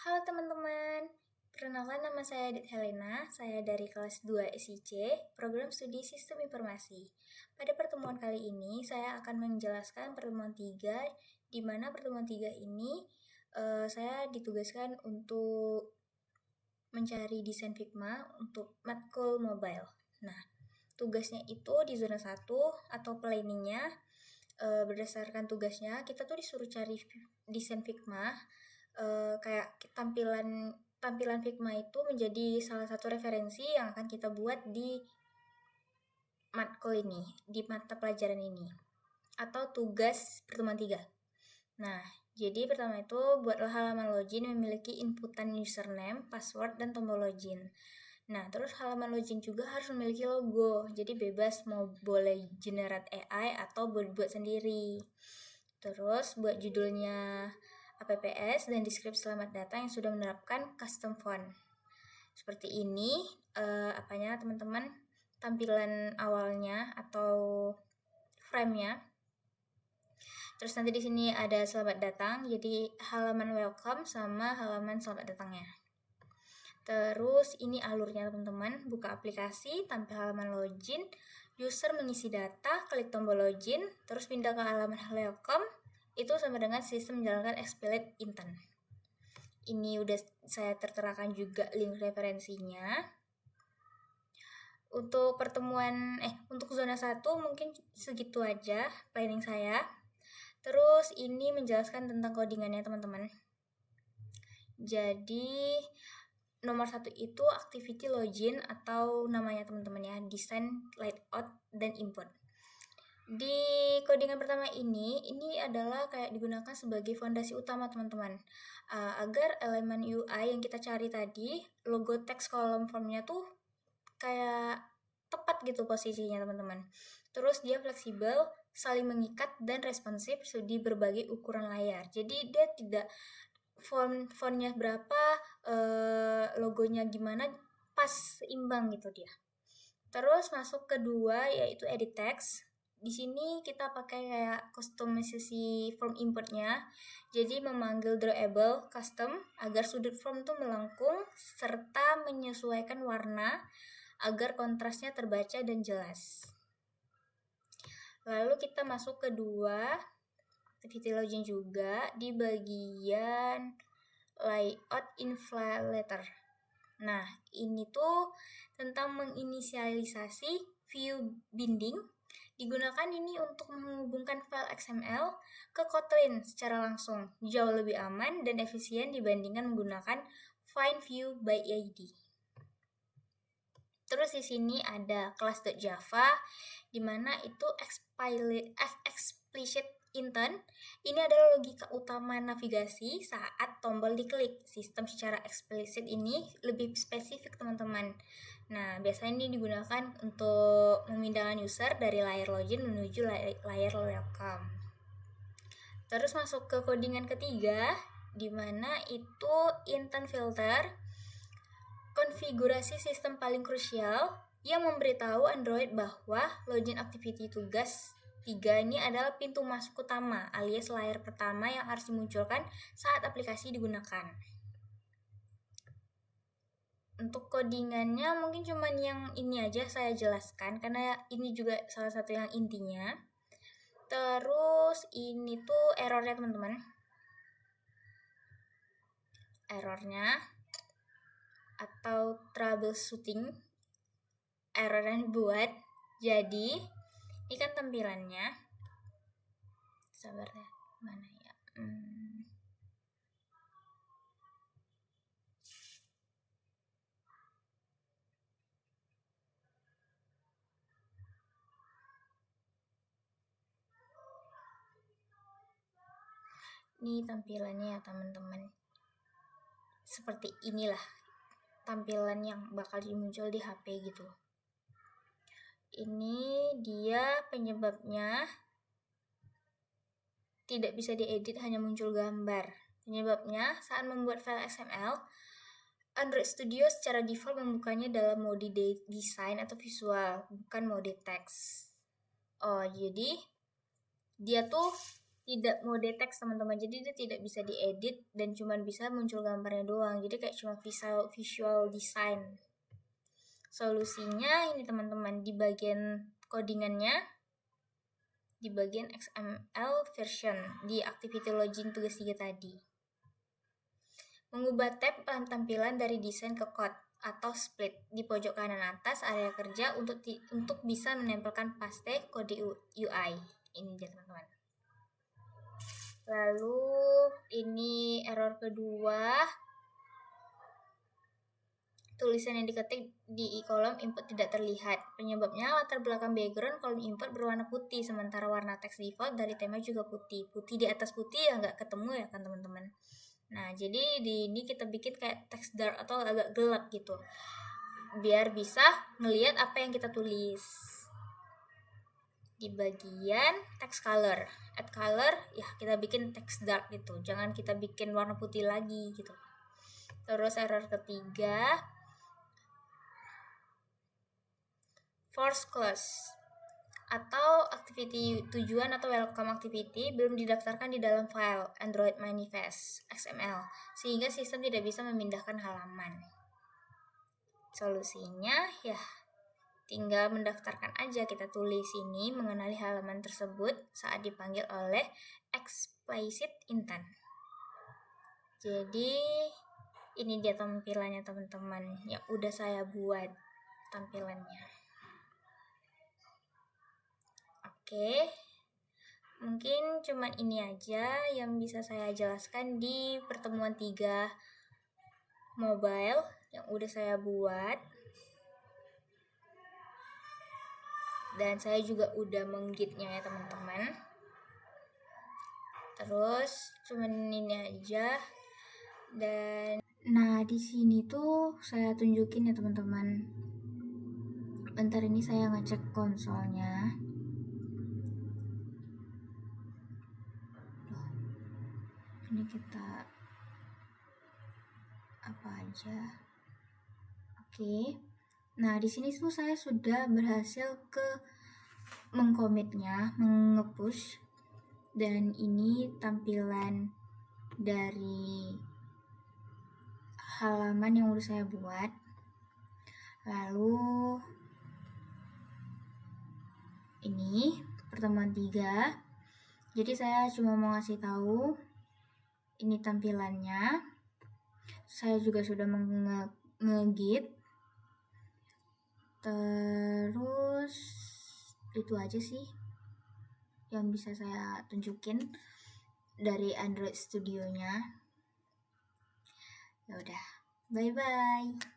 Halo teman-teman, perkenalkan nama saya Adit Helena, saya dari kelas 2 SIC, Program Studi Sistem Informasi. Pada pertemuan kali ini, saya akan menjelaskan pertemuan 3, di mana pertemuan 3 ini saya ditugaskan untuk mencari desain Figma untuk matkul mobile. Nah, tugasnya itu di zona 1 atau planningnya, berdasarkan tugasnya, kita tuh disuruh cari desain Figma, kayak tampilan Figma itu menjadi salah satu referensi yang akan kita buat di matkul ini, di mata pelajaran ini, atau tugas pertemuan 3. Nah, jadi pertama itu buatlah halaman login memiliki inputan username, password, dan tombol login. Nah, terus halaman login juga harus memiliki logo, jadi bebas mau boleh generate AI atau buat sendiri. Terus buat judulnya APPS dan deskripsi selamat datang yang sudah menerapkan custom font. Seperti ini teman-teman, tampilan awalnya atau frame-nya. Terus nanti di sini ada selamat datang, jadi halaman welcome sama halaman selamat datangnya. Terus ini alurnya teman-teman, buka aplikasi, tampil halaman login, user mengisi data, klik tombol login, terus pindah ke halaman welcome, itu sama dengan sistem menjalankan explicit intent. Ini udah saya terterakan juga link referensinya. Untuk untuk zona 1 mungkin segitu aja planning saya. Terus ini menjelaskan tentang codingannya teman-teman. Jadi nomor 1 itu activity login atau namanya teman-teman ya, design, layout, dan input. Di codingan pertama ini adalah kayak digunakan sebagai fondasi utama teman-teman, agar elemen UI yang kita cari tadi, logo text column formnya tuh kayak tepat gitu posisinya teman-teman. Terus dia fleksibel, saling mengikat, dan responsif di berbagai ukuran layar. Jadi dia tidak fontnya berapa, logonya gimana, pas seimbang gitu dia. Terus masuk kedua yaitu edit text. Di sini kita pakai kayak customisasi form inputnya. Jadi memanggil drawable custom agar sudut form tuh melengkung serta menyesuaikan warna agar kontrasnya terbaca dan jelas. Lalu kita masuk kedua activity login juga di bagian layout info letter. Nah, ini tuh tentang menginisialisasi view binding. Digunakan ini untuk menghubungkan file XML ke Kotlin secara langsung. Jauh lebih aman dan efisien dibandingkan menggunakan find view by ID. Terus di sini ada class.java, di mana itu explicit intent. Ini adalah logika utama navigasi saat tombol diklik. Sistem secara eksplisit ini lebih spesifik teman-teman. Nah, biasanya ini digunakan untuk memindahkan user dari layar login menuju layar welcome. Terus masuk ke codingan ketiga, di mana itu intent filter, konfigurasi sistem paling krusial yang memberitahu Android bahwa login activity tugas 3 ini adalah pintu masuk utama alias layar pertama yang harus dimunculkan saat aplikasi digunakan. Untuk codingannya mungkin cuma yang ini aja saya jelaskan karena ini juga salah satu yang intinya. Terus ini tuh errornya teman-teman. Errornya atau troubleshooting error yang dibuat. Jadi ini kan tampilannya, sabar ya, mana ya, ini tampilannya ya teman-teman, seperti inilah tampilan yang bakal muncul di HP gitu. Ini dia penyebabnya tidak bisa diedit, hanya muncul gambar. Penyebabnya saat membuat file XML, Android Studio secara default membukanya dalam mode desain atau visual, bukan mode text. Oh, jadi dia tuh tidak mode teks teman-teman, jadi dia tidak bisa diedit dan cuma bisa muncul gambarnya doang, jadi kayak cuma visual design. Solusinya ini teman-teman, di bagian codingannya, di bagian XML version di activity login tugas 3 tadi. Mengubah tab tampilan dari desain ke code atau split di pojok kanan atas area kerja untuk bisa menempelkan paste kode UI. Ini dia teman-teman. Lalu ini error kedua, tulisan yang diketik di kolom input tidak terlihat. Penyebabnya latar belakang background kolom input berwarna putih, sementara warna teks default dari tema juga putih. Putih di atas putih ya nggak ketemu ya kan teman-teman. Nah, jadi di ini kita bikin kayak teks dark atau agak gelap gitu, biar bisa ngelihat apa yang kita tulis. Di bagian text color, add color, ya kita bikin text dark gitu, jangan kita bikin warna putih lagi gitu. Terus error ketiga, force clause atau activity tujuan atau welcome activity belum didaftarkan di dalam file Android Manifest XML, sehingga sistem tidak bisa memindahkan halaman. Solusinya ya tinggal mendaftarkan aja, kita tulis ini mengenali halaman tersebut saat dipanggil oleh explicit intent. Jadi ini dia tampilannya teman-teman yang udah saya buat tampilannya. Oke, mungkin cuman ini aja yang bisa saya jelaskan di pertemuan 3 mobile yang udah saya buat. Dan saya juga udah menggitnya ya teman-teman. Terus cuman ini aja. Dan nah di sini tuh saya tunjukin ya teman-teman. Bentar, ini saya ngecek konsolnya. Ini kita apa aja. Oke. Nah, di sini tuh saya sudah berhasil mengkomitnya, mengepush, dan ini tampilan dari halaman yang udah saya buat. Lalu ini pertemuan 3. Jadi saya cuma mau ngasih tahu ini tampilannya. Saya juga sudah ngegit. Terus itu aja sih yang bisa saya tunjukin dari Android Studio-nya. Ya udah, bye bye.